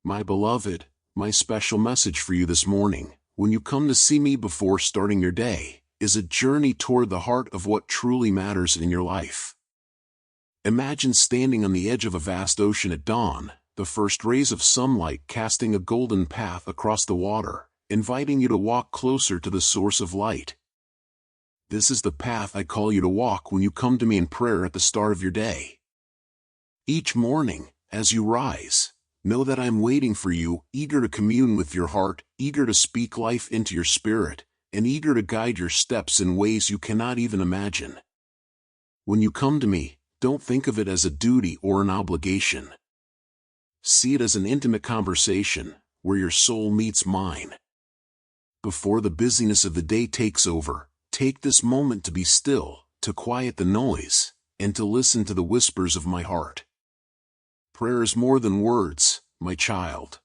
My beloved, my special message for you this morning, when you come to see me before starting your day, is a journey toward the heart of what truly matters in your life. Imagine standing on the edge of a vast ocean at dawn, the first rays of sunlight casting a golden path across the water, inviting you to walk closer to the source of light. This is the path I call you to walk when you come to me in prayer at the start of your day. Each morning, as you rise, know that I am waiting for you, eager to commune with your heart, eager to speak life into your spirit, and eager to guide your steps in ways you cannot even imagine. When you come to me, don't think of it as a duty or an obligation. See it as an intimate conversation, where your soul meets mine. Before the busyness of the day takes over, take this moment to be still, to quiet the noise, and to listen to the whispers of my heart. Prayer is more than words, my child.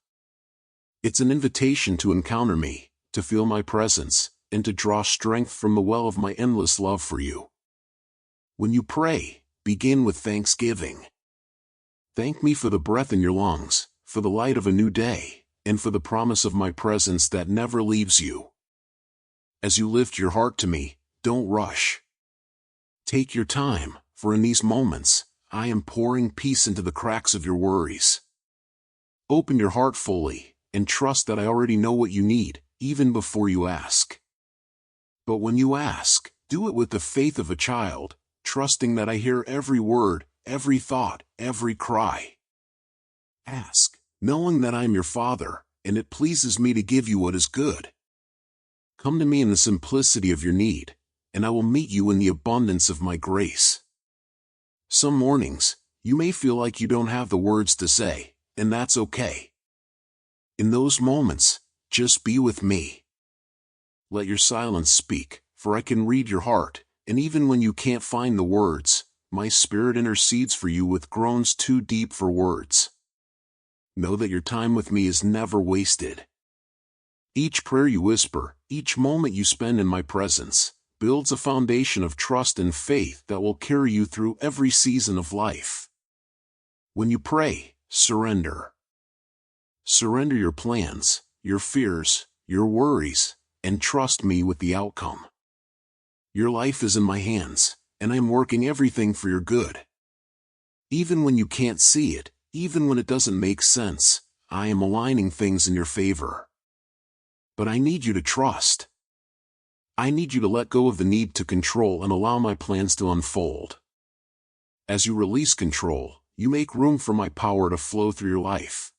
It's an invitation to encounter me, to feel my presence, and to draw strength from the well of my endless love for you. When you pray, begin with thanksgiving. Thank me for the breath in your lungs, for the light of a new day, and for the promise of my presence that never leaves you. As you lift your heart to me, don't rush. Take your time, for in these moments, I am pouring peace into the cracks of your worries. Open your heart fully, and trust that I already know what you need, even before you ask. But when you ask, do it with the faith of a child, trusting that I hear every word, every thought, every cry. Ask, knowing that I am your Father, and it pleases me to give you what is good. Come to me in the simplicity of your need, and I will meet you in the abundance of my grace. Some mornings, you may feel like you don't have the words to say, and that's okay. In those moments, just be with me. Let your silence speak, for I can read your heart, and even when you can't find the words, my spirit intercedes for you with groans too deep for words. Know that your time with me is never wasted. Each prayer you whisper, each moment you spend in my presence, builds a foundation of trust and faith that will carry you through every season of life. When you pray, surrender. Surrender your plans, your fears, your worries, and trust me with the outcome. Your life is in my hands, and I am working everything for your good. Even when you can't see it, even when it doesn't make sense, I am aligning things in your favor. But I need you to trust. I need you to let go of the need to control and allow my plans to unfold. As you release control, you make room for my power to flow through your life.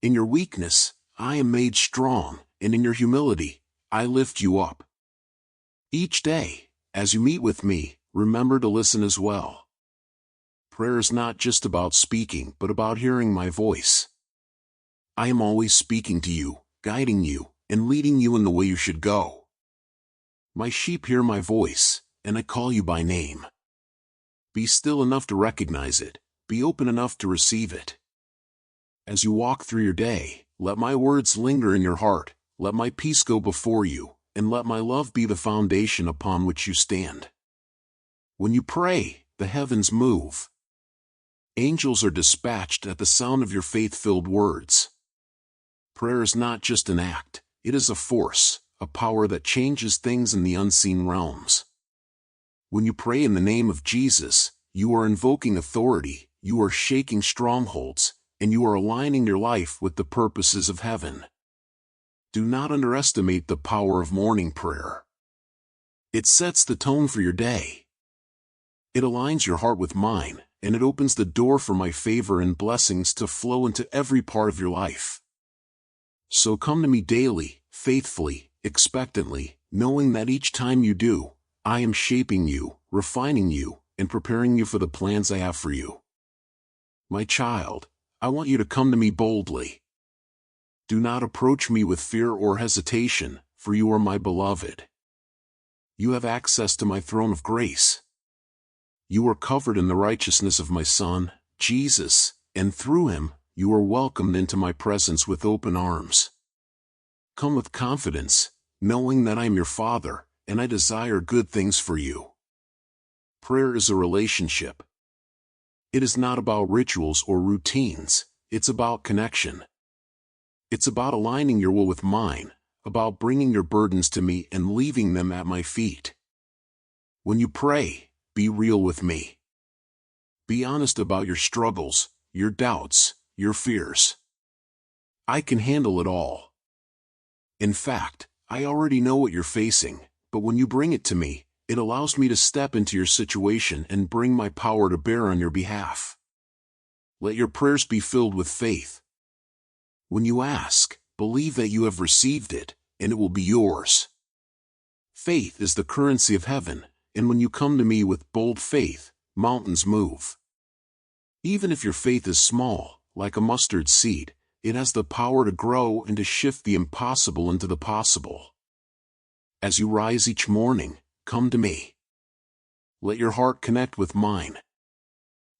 In your weakness, I am made strong, and in your humility, I lift you up. Each day, as you meet with me, remember to listen as well. Prayer is not just about speaking, but about hearing my voice. I am always speaking to you, guiding you, and leading you in the way you should go. My sheep hear my voice, and I call you by name. Be still enough to recognize it, be open enough to receive it. As you walk through your day, let my words linger in your heart, let my peace go before you, and let my love be the foundation upon which you stand. When you pray, the heavens move. Angels are dispatched at the sound of your faith-filled words. Prayer is not just an act, it is a force, a power that changes things in the unseen realms. When you pray in the name of Jesus, you are invoking authority, you are shaking strongholds, and you are aligning your life with the purposes of heaven. Do not underestimate the power of morning prayer. It sets the tone for your day. It aligns your heart with mine, and it opens the door for my favor and blessings to flow into every part of your life. So come to me daily, faithfully, expectantly, knowing that each time you do, I am shaping you, refining you, and preparing you for the plans I have for you. My child, I want you to come to me boldly. Do not approach me with fear or hesitation, for you are my beloved. You have access to my throne of grace. You are covered in the righteousness of my Son, Jesus, and through him, you are welcomed into my presence with open arms. Come with confidence, knowing that I am your Father, and I desire good things for you. Prayer is a relationship. It is not about rituals or routines, it's about connection. It's about aligning your will with mine, about bringing your burdens to me and leaving them at my feet. When you pray, be real with me. Be honest about your struggles, your doubts, your fears. I can handle it all. In fact, I already know what you're facing, but when you bring it to me, it allows me to step into your situation and bring my power to bear on your behalf. Let your prayers be filled with faith. When you ask, believe that you have received it, and it will be yours. Faith is the currency of heaven, and when you come to me with bold faith, mountains move. Even if your faith is small, like a mustard seed, it has the power to grow and to shift the impossible into the possible. As you rise each morning, come to me. Let your heart connect with mine.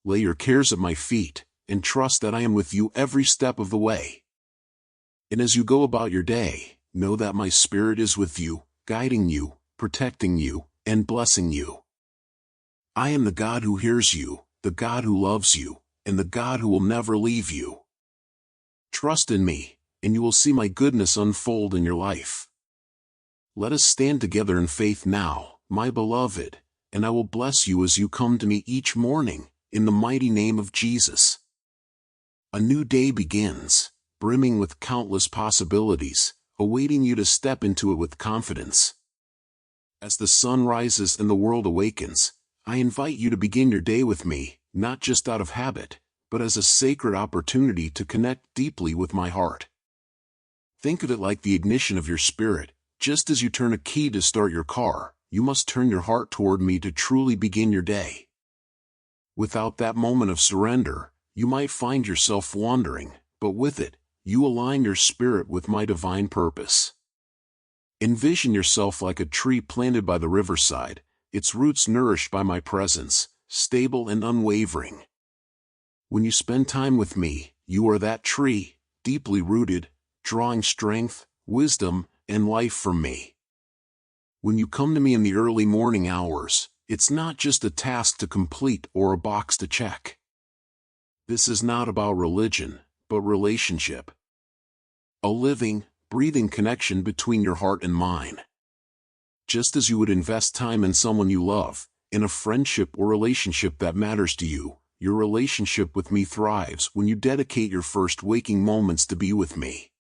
Lay your cares at my feet, and trust that I am with you every step of the way. And as you go about your day, know that my Spirit is with you, guiding you, protecting you, and blessing you. I am the God who hears you, the God who loves you, and the God who will never leave you. Trust in me, and you will see my goodness unfold in your life. Let us stand together in faith now, my beloved, and I will bless you as you come to me each morning, in the mighty name of Jesus. A new day begins, brimming with countless possibilities, awaiting you to step into it with confidence. As the sun rises and the world awakens, I invite you to begin your day with me, not just out of habit, but as a sacred opportunity to connect deeply with my heart. Think of it like the ignition of your spirit. Just as you turn a key to start your car, you must turn your heart toward me to truly begin your day. Without that moment of surrender, you might find yourself wandering, but with it, you align your spirit with my divine purpose. Envision yourself like a tree planted by the riverside, its roots nourished by my presence, stable and unwavering. When you spend time with me, you are that tree, deeply rooted, drawing strength, wisdom, and life from me. When you come to me in the early morning hours, it's not just a task to complete or a box to check. This is not about religion, but relationship. A living, breathing connection between your heart and mine. Just as you would invest time in someone you love, in a friendship or relationship that matters to you, your relationship with me thrives when you dedicate your first waking moments to be with me.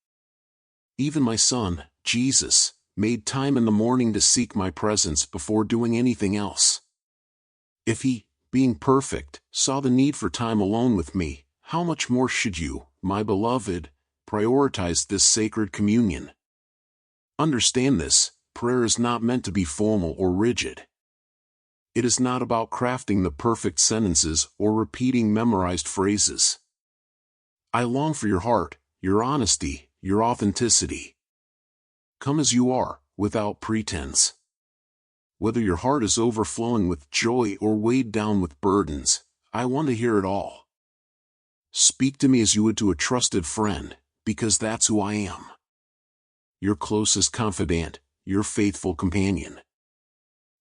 Even my son, Jesus, made time in the morning to seek my presence before doing anything else. If he, being perfect, saw the need for time alone with me, how much more should you, my beloved, prioritize this sacred communion? Understand this, prayer is not meant to be formal or rigid. It is not about crafting the perfect sentences or repeating memorized phrases. I long for your heart, your honesty, your authenticity. Come as you are, without pretense. Whether your heart is overflowing with joy or weighed down with burdens, I want to hear it all. Speak to me as you would to a trusted friend, because that's who I am. Your closest confidant, your faithful companion.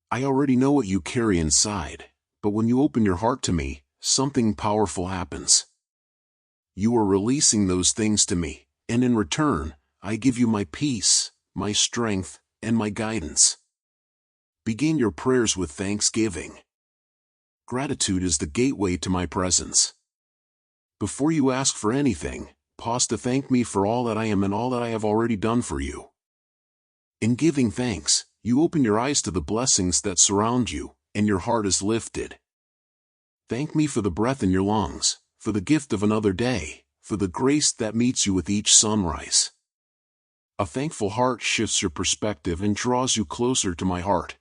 I already know what you carry inside, but when you open your heart to me, something powerful happens. You are releasing those things to me, and in return, I give you my peace, my strength, and my guidance. Begin your prayers with thanksgiving. Gratitude is the gateway to my presence. Before you ask for anything, pause to thank me for all that I am and all that I have already done for you. In giving thanks, you open your eyes to the blessings that surround you, and your heart is lifted. Thank me for the breath in your lungs, for the gift of another day, for the grace that meets you with each sunrise. A thankful heart shifts your perspective and draws you closer to my heart.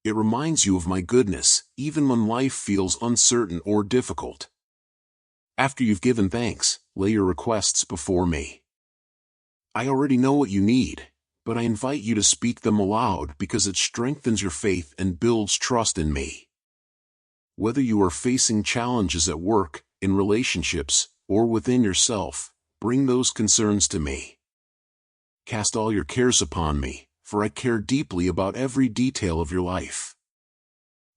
It reminds you of my goodness, even when life feels uncertain or difficult. After you've given thanks, lay your requests before me. I already know what you need, but I invite you to speak them aloud because it strengthens your faith and builds trust in me. Whether you are facing challenges at work, in relationships, or within yourself, bring those concerns to me. Cast all your cares upon me, for I care deeply about every detail of your life.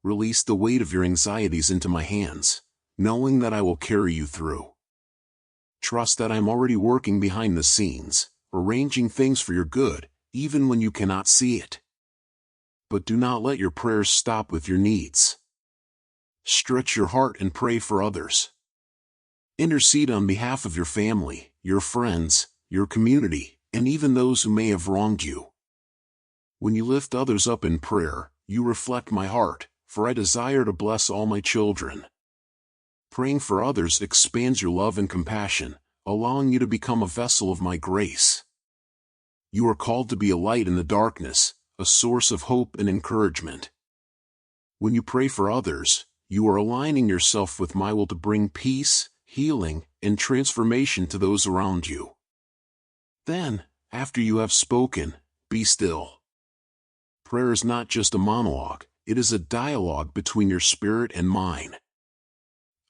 Release the weight of your anxieties into my hands, knowing that I will carry you through. Trust that I am already working behind the scenes, arranging things for your good, even when you cannot see it. But do not let your prayers stop with your needs. Stretch your heart and pray for others. Intercede on behalf of your family, your friends, your community, and even those who may have wronged you. When you lift others up in prayer, you reflect my heart, for I desire to bless all my children. Praying for others expands your love and compassion, allowing you to become a vessel of my grace. You are called to be a light in the darkness, a source of hope and encouragement. When you pray for others, you are aligning yourself with my will to bring peace, healing, and transformation to those around you. Then, after you have spoken, be still. Prayer is not just a monologue, it is a dialogue between your spirit and mine.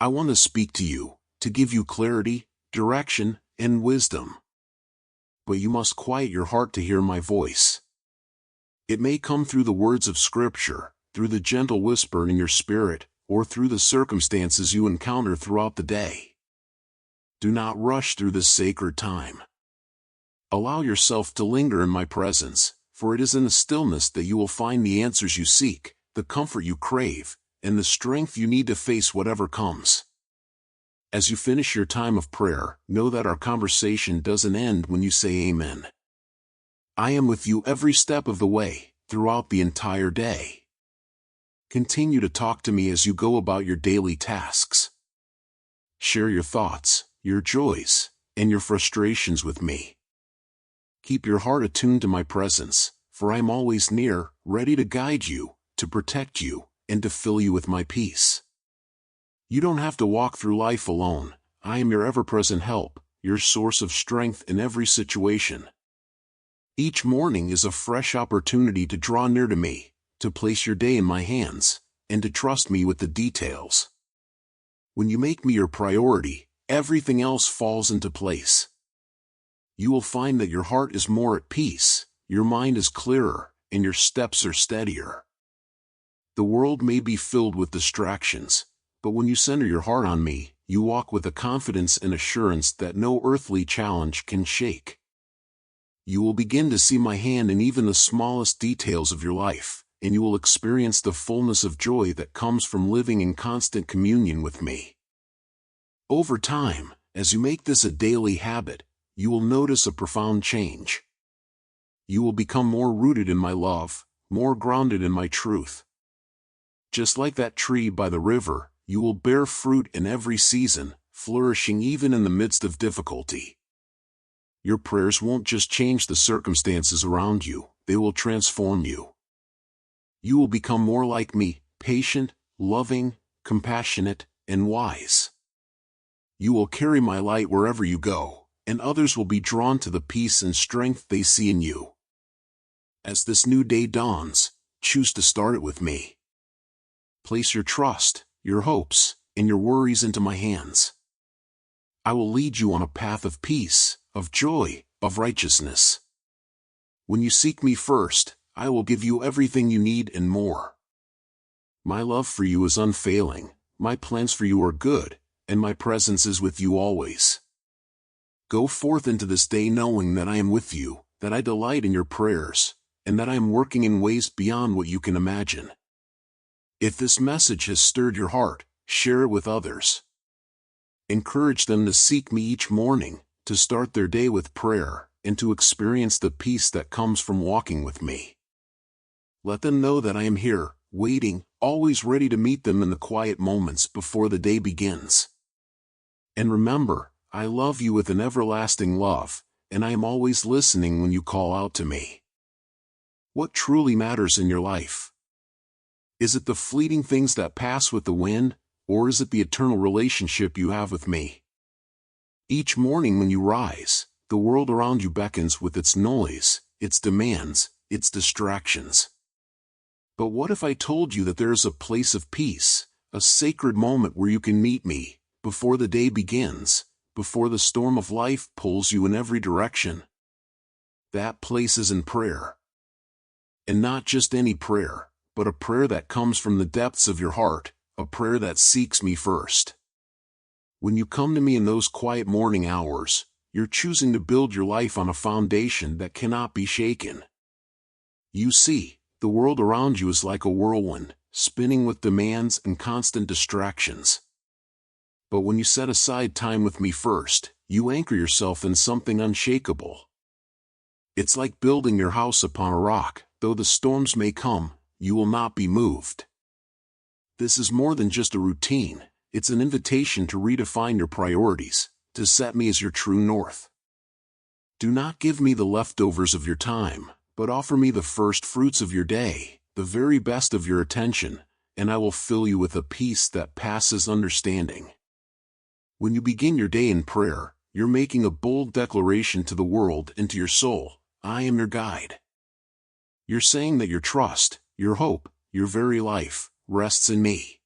I want to speak to you, to give you clarity, direction, and wisdom. But you must quiet your heart to hear my voice. It may come through the words of Scripture, through the gentle whisper in your spirit, or through the circumstances you encounter throughout the day. Do not rush through this sacred time. Allow yourself to linger in my presence, for it is in the stillness that you will find the answers you seek, the comfort you crave, and the strength you need to face whatever comes. As you finish your time of prayer, know that our conversation doesn't end when you say Amen. I am with you every step of the way, throughout the entire day. Continue to talk to me as you go about your daily tasks. Share your thoughts, your joys, and your frustrations with me. Keep your heart attuned to my presence, for I am always near, ready to guide you, to protect you, and to fill you with my peace. You don't have to walk through life alone. I am your ever-present help, your source of strength in every situation. Each morning is a fresh opportunity to draw near to me, to place your day in my hands, and to trust me with the details. When you make me your priority, everything else falls into place. You will find that your heart is more at peace, your mind is clearer, and your steps are steadier. The world may be filled with distractions, but when you center your heart on me, you walk with a confidence and assurance that no earthly challenge can shake. You will begin to see my hand in even the smallest details of your life, and you will experience the fullness of joy that comes from living in constant communion with me. Over time, as you make this a daily habit, you will notice a profound change. You will become more rooted in my love, more grounded in my truth. Just like that tree by the river, you will bear fruit in every season, flourishing even in the midst of difficulty. Your prayers won't just change the circumstances around you, they will transform you. You will become more like me, patient, loving, compassionate, and wise. You will carry my light wherever you go, and others will be drawn to the peace and strength they see in you. As this new day dawns, choose to start it with me. Place your trust, your hopes, and your worries into my hands. I will lead you on a path of peace, of joy, of righteousness. When you seek me first, I will give you everything you need and more. My love for you is unfailing, my plans for you are good, and my presence is with you always. Go forth into this day knowing that I am with you, that I delight in your prayers, and that I am working in ways beyond what you can imagine. If this message has stirred your heart, share it with others. Encourage them to seek me each morning, to start their day with prayer, and to experience the peace that comes from walking with me. Let them know that I am here, waiting, always ready to meet them in the quiet moments before the day begins. And remember, I love you with an everlasting love, and I am always listening when you call out to me. What truly matters in your life? Is it the fleeting things that pass with the wind, or is it the eternal relationship you have with me? Each morning when you rise, the world around you beckons with its noise, its demands, its distractions. But what if I told you that there is a place of peace, a sacred moment where you can meet me, before the day begins, before the storm of life pulls you in every direction? That place is in prayer. And not just any prayer, but a prayer that comes from the depths of your heart, a prayer that seeks me first. When you come to me in those quiet morning hours, you're choosing to build your life on a foundation that cannot be shaken. You see, the world around you is like a whirlwind, spinning with demands and constant distractions. But when you set aside time with me first, you anchor yourself in something unshakable. It's like building your house upon a rock. Though the storms may come, you will not be moved. This is more than just a routine. It's an invitation to redefine your priorities, to set me as your true north. Do not give me the leftovers of your time, but offer me the first fruits of your day, the very best of your attention, and I will fill you with a peace that passes understanding. When you begin your day in prayer, you're making a bold declaration to the world and to your soul: I am your guide. You're saying that your trust, your hope, your very life, rests in me.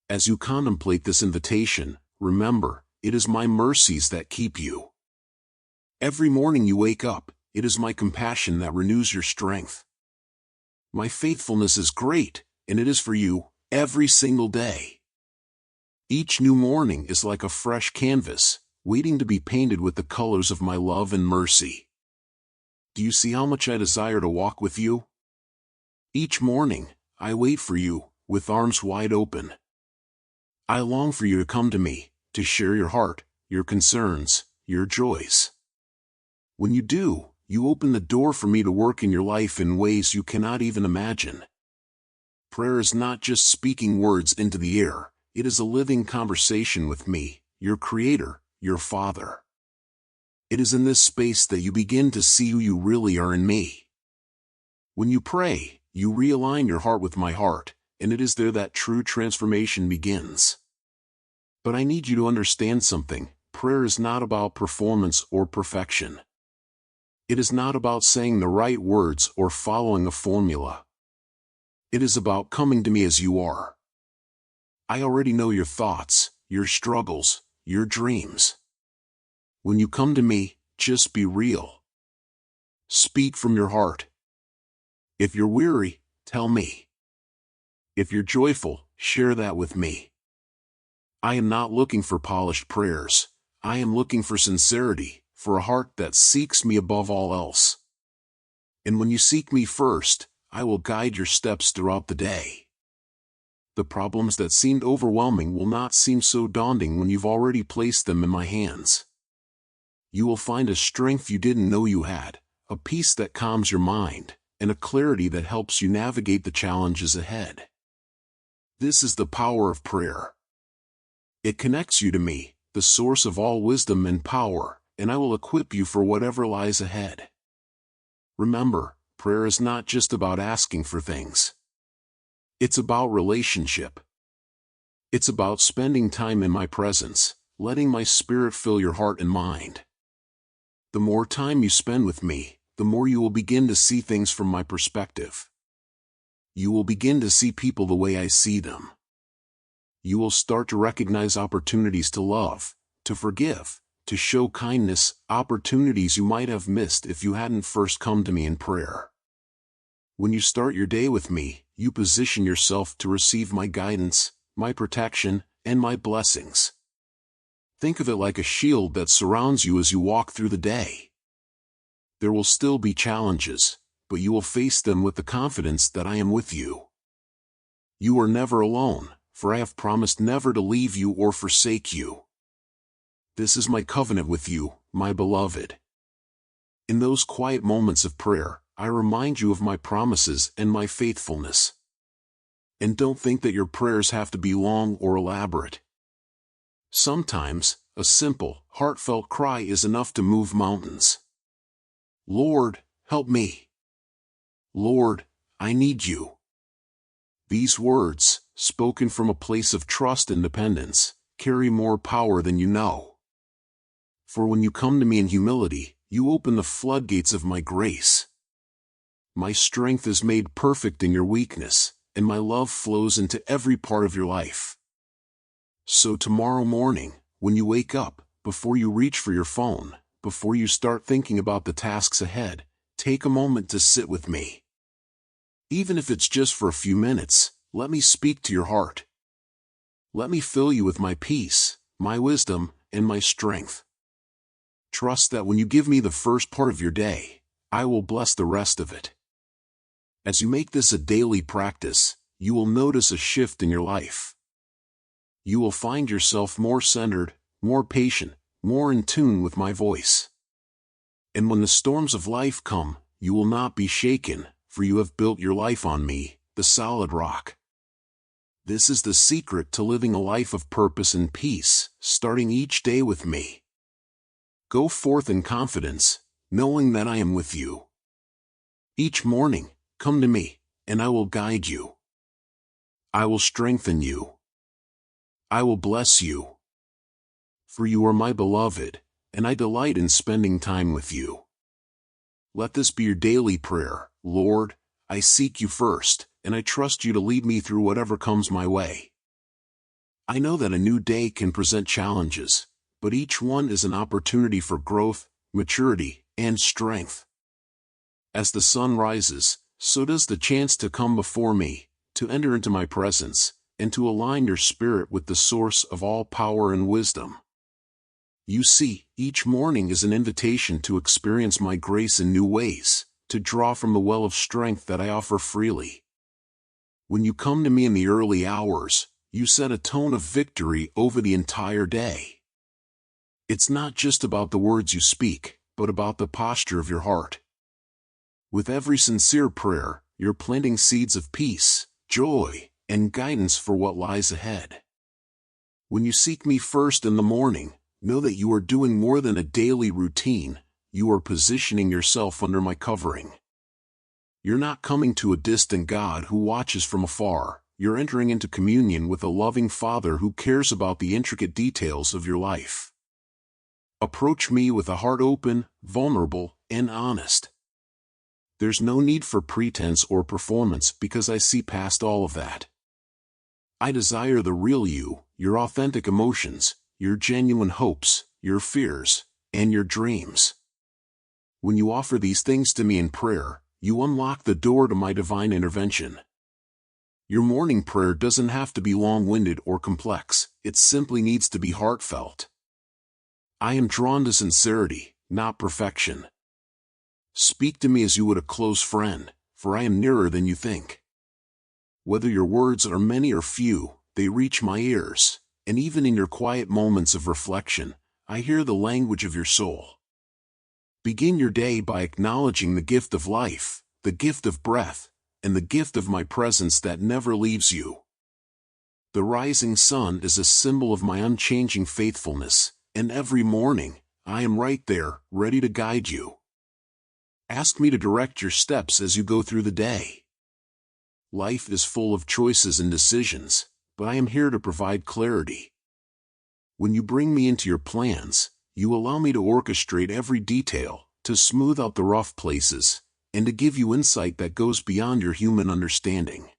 As you contemplate this invitation, remember, it is my mercies that keep you. Every morning you wake up, it is my compassion that renews your strength. My faithfulness is great, and it is for you, every single day. Each new morning is like a fresh canvas, waiting to be painted with the colors of my love and mercy. Do you see how much I desire to walk with you? Each morning, I wait for you, with arms wide open. I long for you to come to me, to share your heart, your concerns, your joys. When you do, you open the door for me to work in your life in ways you cannot even imagine. Prayer is not just speaking words into the air, it is a living conversation with me, your Creator, your Father. It is in this space that you begin to see who you really are in me. When you pray, you realign your heart with my heart, and it is there that true transformation begins. But I need you to understand something: prayer is not about performance or perfection. It is not about saying the right words or following a formula. It is about coming to me as you are. I already know your thoughts, your struggles, your dreams. When you come to me, just be real. Speak from your heart. If you're weary, tell me. If you're joyful, share that with me. I am not looking for polished prayers. I am looking for sincerity, for a heart that seeks me above all else. And when you seek me first, I will guide your steps throughout the day. The problems that seemed overwhelming will not seem so daunting when you've already placed them in my hands. You will find a strength you didn't know you had, a peace that calms your mind, and a clarity that helps you navigate the challenges ahead. This is the power of prayer. It connects you to me, the source of all wisdom and power, and I will equip you for whatever lies ahead. Remember, prayer is not just about asking for things. It's about relationship. It's about spending time in my presence, letting my spirit fill your heart and mind. The more time you spend with me, the more you will begin to see things from my perspective. You will begin to see people the way I see them. You will start to recognize opportunities to love, to forgive, to show kindness, opportunities you might have missed if you hadn't first come to me in prayer. When you start your day with me, you position yourself to receive my guidance, my protection, and my blessings. Think of it like a shield that surrounds you as you walk through the day. There will still be challenges, but you will face them with the confidence that I am with you. You are never alone, for I have promised never to leave you or forsake you. This is my covenant with you, my beloved. In those quiet moments of prayer, I remind you of my promises and my faithfulness. And don't think that your prayers have to be long or elaborate. Sometimes, a simple, heartfelt cry is enough to move mountains. Lord, help me. Lord, I need you. These words, spoken from a place of trust and dependence, carry more power than you know. For when you come to me in humility, you open the floodgates of my grace. My strength is made perfect in your weakness, and my love flows into every part of your life. So tomorrow morning, when you wake up, before you reach for your phone, before you start thinking about the tasks ahead, take a moment to sit with me. Even if it's just for a few minutes, let me speak to your heart. Let me fill you with my peace, my wisdom, and my strength. Trust that when you give me the first part of your day, I will bless the rest of it. As you make this a daily practice, you will notice a shift in your life. You will find yourself more centered, more patient, more in tune with my voice. And when the storms of life come, you will not be shaken, for you have built your life on me, the solid rock. This is the secret to living a life of purpose and peace, starting each day with me. Go forth in confidence, knowing that I am with you. Each morning, come to me, and I will guide you. I will strengthen you. I will bless you. For you are my beloved, and I delight in spending time with you. Let this be your daily prayer. Lord, I seek you first, and I trust you to lead me through whatever comes my way. I know that a new day can present challenges, but each one is an opportunity for growth, maturity, and strength. As the sun rises, so does the chance to come before me, to enter into my presence, and to align your spirit with the source of all power and wisdom. You see, each morning is an invitation to experience my grace in new ways, to draw from the well of strength that I offer freely. When you come to me in the early hours, you set a tone of victory over the entire day. It's not just about the words you speak, but about the posture of your heart. With every sincere prayer, you're planting seeds of peace, joy, and guidance for what lies ahead. When you seek me first in the morning, know that you are doing more than a daily routine. You are positioning yourself under my covering. You're not coming to a distant God who watches from afar. You're entering into communion with a loving Father who cares about the intricate details of your life. Approach me with a heart open, vulnerable, and honest. There's no need for pretense or performance because I see past all of that. I desire the real you, your authentic emotions, your genuine hopes, your fears, and your dreams. When you offer these things to me in prayer, you unlock the door to my divine intervention. Your morning prayer doesn't have to be long-winded or complex, it simply needs to be heartfelt. I am drawn to sincerity, not perfection. Speak to me as you would a close friend, for I am nearer than you think. Whether your words are many or few, they reach my ears, and even in your quiet moments of reflection, I hear the language of your soul. Begin your day by acknowledging the gift of life, the gift of breath, and the gift of my presence that never leaves you. The rising sun is a symbol of my unchanging faithfulness, and every morning, I am right there, ready to guide you. Ask me to direct your steps as you go through the day. Life is full of choices and decisions, but I am here to provide clarity. When you bring me into your plans, you allow me to orchestrate every detail, to smooth out the rough places, and to give you insight that goes beyond your human understanding.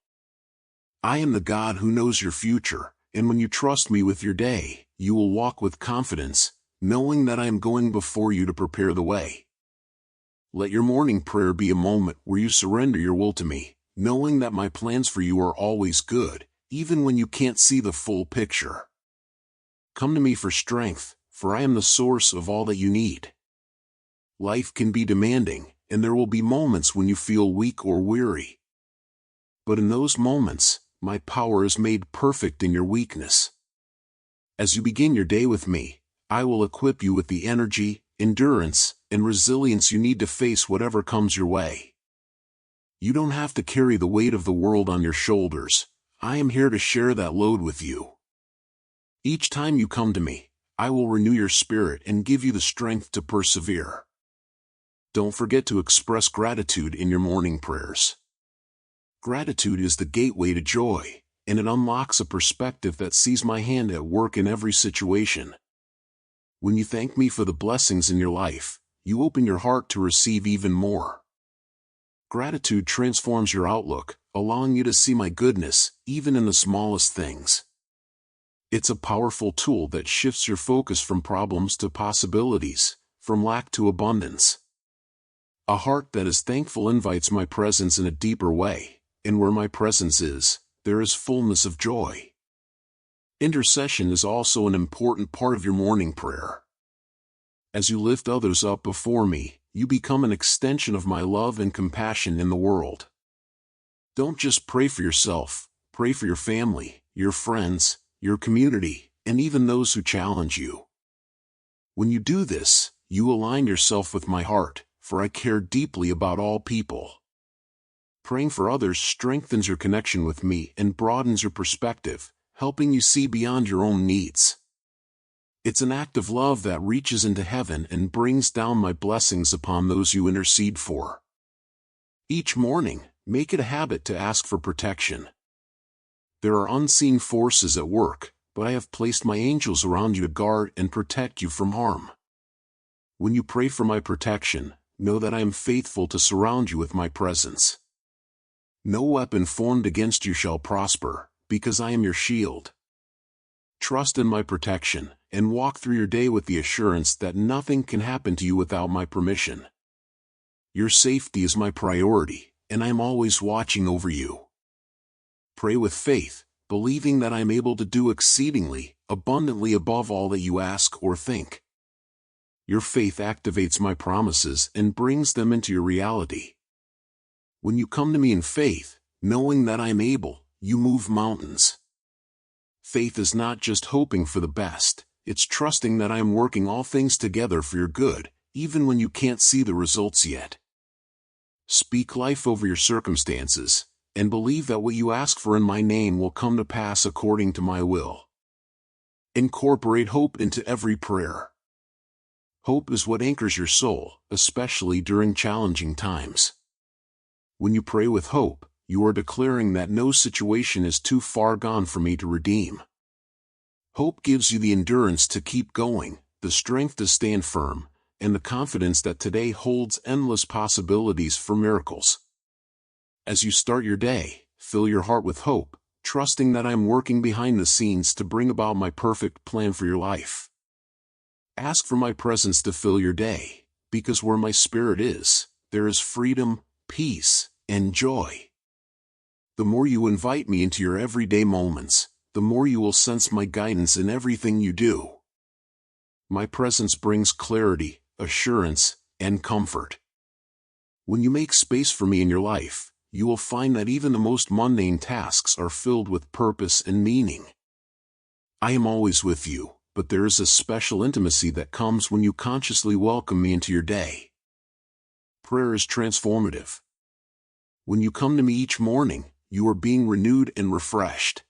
I am the God who knows your future, and when you trust me with your day, you will walk with confidence, knowing that I am going before you to prepare the way. Let your morning prayer be a moment where you surrender your will to me, knowing that my plans for you are always good, even when you can't see the full picture. Come to me for strength, for I am the source of all that you need. Life can be demanding, and there will be moments when you feel weak or weary. But in those moments, my power is made perfect in your weakness. As you begin your day with me, I will equip you with the energy, endurance, and resilience you need to face whatever comes your way. You don't have to carry the weight of the world on your shoulders. I am here to share that load with you. Each time you come to me, I will renew your spirit and give you the strength to persevere. Don't forget to express gratitude in your morning prayers. Gratitude is the gateway to joy, and it unlocks a perspective that sees my hand at work in every situation. When you thank me for the blessings in your life, you open your heart to receive even more. Gratitude transforms your outlook, allowing you to see my goodness, even in the smallest things. It's a powerful tool that shifts your focus from problems to possibilities, from lack to abundance. A heart that is thankful invites my presence in a deeper way, and where my presence is, there is fullness of joy. Intercession is also an important part of your morning prayer. As you lift others up before me, you become an extension of my love and compassion in the world. Don't just pray for yourself, pray for your family, your friends, your community, and even those who challenge you. When you do this, you align yourself with my heart, for I care deeply about all people. Praying for others strengthens your connection with me and broadens your perspective, helping you see beyond your own needs. It's an act of love that reaches into heaven and brings down my blessings upon those you intercede for. Each morning, make it a habit to ask for protection. There are unseen forces at work, but I have placed my angels around you to guard and protect you from harm. When you pray for my protection, know that I am faithful to surround you with my presence. No weapon formed against you shall prosper, because I am your shield. Trust in my protection, and walk through your day with the assurance that nothing can happen to you without my permission. Your safety is my priority, and I am always watching over you. Pray with faith, believing that I am able to do exceedingly, abundantly above all that you ask or think. Your faith activates my promises and brings them into your reality. When you come to me in faith, knowing that I am able, you move mountains. Faith is not just hoping for the best, it's trusting that I am working all things together for your good, even when you can't see the results yet. Speak life over your circumstances, and believe that what you ask for in my name will come to pass according to my will. Incorporate hope into every prayer. Hope is what anchors your soul, especially during challenging times. When you pray with hope, you are declaring that no situation is too far gone for me to redeem. Hope gives you the endurance to keep going, the strength to stand firm, and the confidence that today holds endless possibilities for miracles. As you start your day, fill your heart with hope, trusting that I am working behind the scenes to bring about my perfect plan for your life. Ask for my presence to fill your day, because where my spirit is, there is freedom, peace, and joy. The more you invite me into your everyday moments, the more you will sense my guidance in everything you do. My presence brings clarity, assurance, and comfort. When you make space for me in your life, you will find that even the most mundane tasks are filled with purpose and meaning. I am always with you, but there is a special intimacy that comes when you consciously welcome me into your day. Prayer is transformative. When you come to me each morning, you are being renewed and refreshed.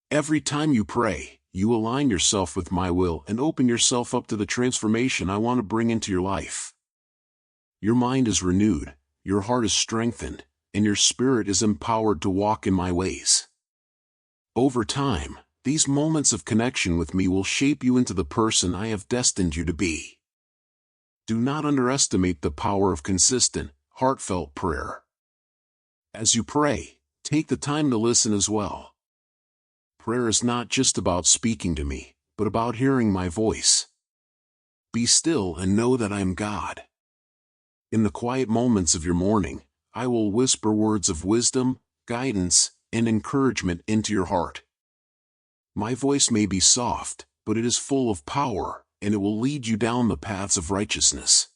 Every time you pray, you align yourself with my will and open yourself up to the transformation I want to bring into your life. Your mind is renewed, your heart is strengthened, and your spirit is empowered to walk in my ways. Over time, these moments of connection with me will shape you into the person I have destined you to be. Do not underestimate the power of consistent, heartfelt prayer. As you pray, take the time to listen as well. Prayer is not just about speaking to me, but about hearing my voice. Be still and know that I am God. In the quiet moments of your morning, I will whisper words of wisdom, guidance, and encouragement into your heart. My voice may be soft, but it is full of power, and it will lead you down the paths of righteousness.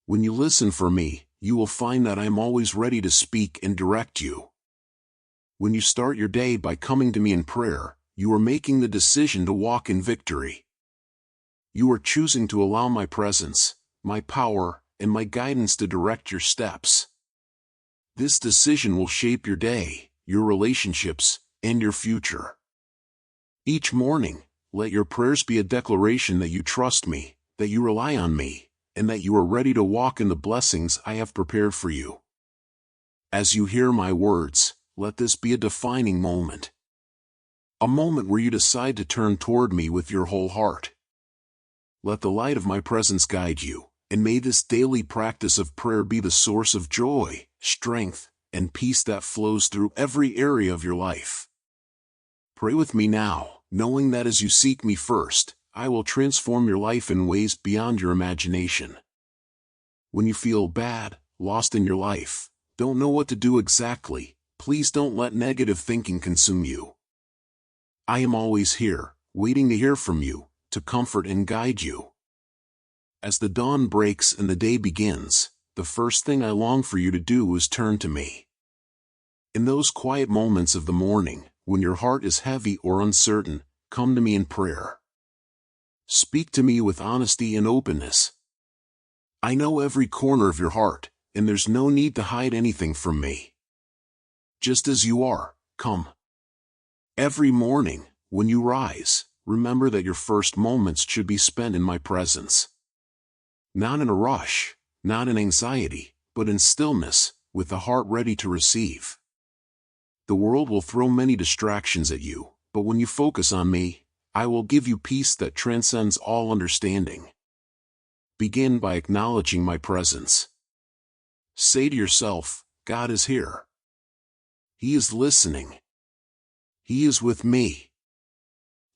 When you listen for me, you will find that I am always ready to speak and direct you. When you start your day by coming to me in prayer, you are making the decision to walk in victory. You are choosing to allow my presence, my power, and my guidance to direct your steps. This decision will shape your day, your relationships, and your future. Each morning, let your prayers be a declaration that you trust me, that you rely on me, and that you are ready to walk in the blessings I have prepared for you. As you hear my words, let this be a defining moment. A moment where you decide to turn toward me with your whole heart. Let the light of my presence guide you, and may this daily practice of prayer be the source of joy, strength, and peace that flows through every area of your life. Pray with me now, knowing that as you seek me first, I will transform your life in ways beyond your imagination. When you feel bad, lost in your life, don't know what to do exactly, please don't let negative thinking consume you. I am always here, waiting to hear from you, to comfort and guide you. As the dawn breaks and the day begins, the first thing I long for you to do is turn to me. In those quiet moments of the morning, when your heart is heavy or uncertain, come to me in prayer. Speak to me with honesty and openness. I know every corner of your heart, and there's no need to hide anything from me. Just as you are, come. Every morning, when you rise, remember that your first moments should be spent in my presence. Not in a rush, not in anxiety, but in stillness, with the heart ready to receive. The world will throw many distractions at you, but when you focus on me, I will give you peace that transcends all understanding. Begin by acknowledging my presence. Say to yourself, God is here. He is listening. He is with me.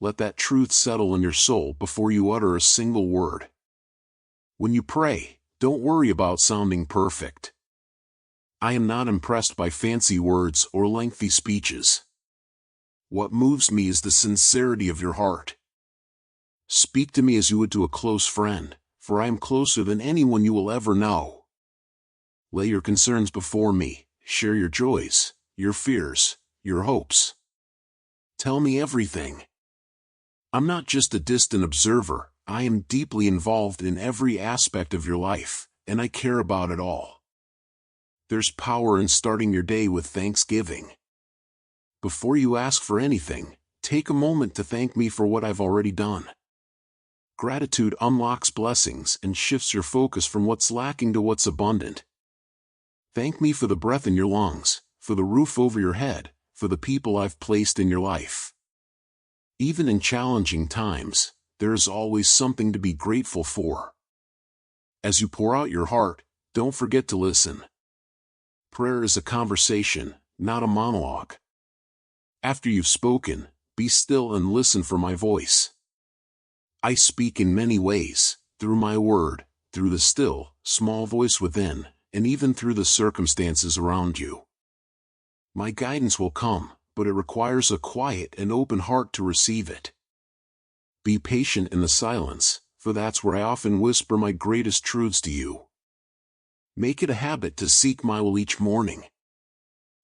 Let that truth settle in your soul before you utter a single word. When you pray, don't worry about sounding perfect. I am not impressed by fancy words or lengthy speeches. What moves me is the sincerity of your heart. Speak to me as you would to a close friend, for I am closer than anyone you will ever know. Lay your concerns before me, share your joys, your fears, your hopes. Tell me everything. I'm not just a distant observer, I am deeply involved in every aspect of your life, and I care about it all. There's power in starting your day with thanksgiving. Before you ask for anything, take a moment to thank me for what I've already done. Gratitude unlocks blessings and shifts your focus from what's lacking to what's abundant. Thank me for the breath in your lungs, for the roof over your head, for the people I've placed in your life. Even in challenging times, there is always something to be grateful for. As you pour out your heart, don't forget to listen. Prayer is a conversation, not a monologue. After you've spoken, be still and listen for my voice. I speak in many ways, through my word, through the still, small voice within, and even through the circumstances around you. My guidance will come, but it requires a quiet and open heart to receive it. Be patient in the silence, for that's where I often whisper my greatest truths to you. Make it a habit to seek my will each morning.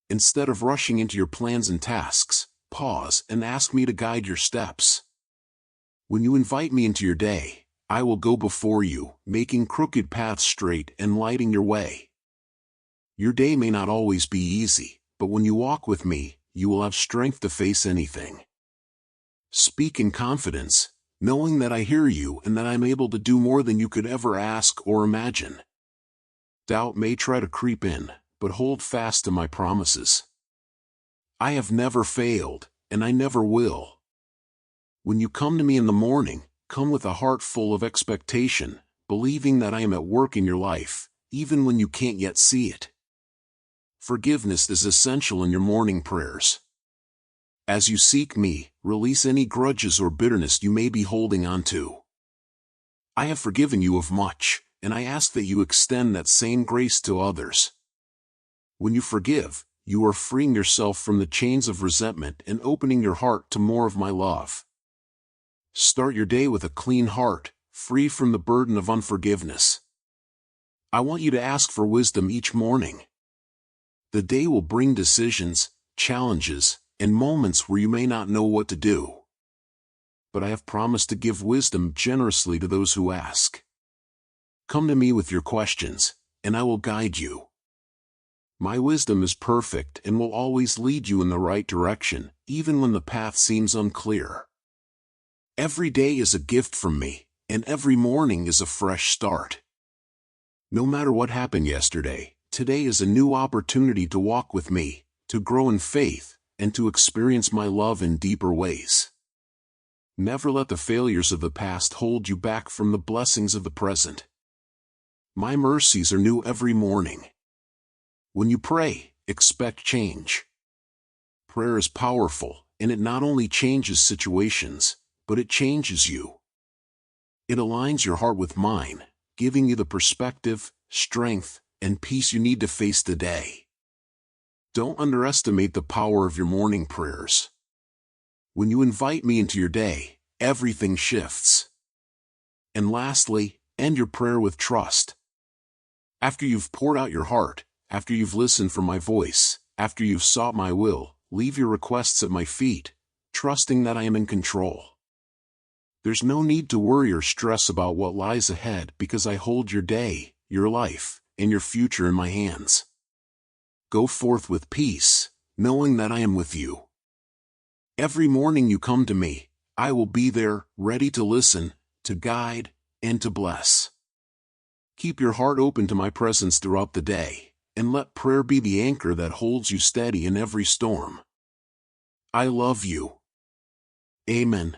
Instead of rushing into your plans and tasks, pause and ask me to guide your steps. When you invite me into your day, I will go before you, making crooked paths straight and lighting your way. Your day may not always be easy, but when you walk with me, you will have strength to face anything. Speak in confidence, knowing that I hear you and that I'm able to do more than you could ever ask or imagine. Doubt may try to creep in, but hold fast to my promises. I have never failed, and I never will. When you come to me in the morning, come with a heart full of expectation, believing that I am at work in your life, even when you can't yet see it. Forgiveness is essential in your morning prayers. As you seek me, release any grudges or bitterness you may be holding on to. I have forgiven you of much, and I ask that you extend that same grace to others. When you forgive, you are freeing yourself from the chains of resentment and opening your heart to more of my love. Start your day with a clean heart, free from the burden of unforgiveness. I want you to ask for wisdom each morning. The day will bring decisions, challenges, and moments where you may not know what to do. But I have promised to give wisdom generously to those who ask. Come to me with your questions, and I will guide you. My wisdom is perfect and will always lead you in the right direction, even when the path seems unclear. Every day is a gift from me, and every morning is a fresh start. No matter what happened yesterday, today is a new opportunity to walk with me, to grow in faith, and to experience my love in deeper ways. Never let the failures of the past hold you back from the blessings of the present. My mercies are new every morning. When you pray, expect change. Prayer is powerful, and it not only changes situations, but it changes you. It aligns your heart with mine, giving you the perspective, strength, and peace you need to face the day. Don't underestimate the power of your morning prayers. When you invite me into your day, everything shifts. And lastly, end your prayer with trust. After you've poured out your heart, after you've listened for my voice, after you've sought my will, leave your requests at my feet, trusting that I am in control. There's no need to worry or stress about what lies ahead because I hold your day, your life, and your future in my hands. Go forth with peace, knowing that I am with you. Every morning you come to me, I will be there, ready to listen, to guide, and to bless. Keep your heart open to my presence throughout the day, and let prayer be the anchor that holds you steady in every storm. I love you. Amen.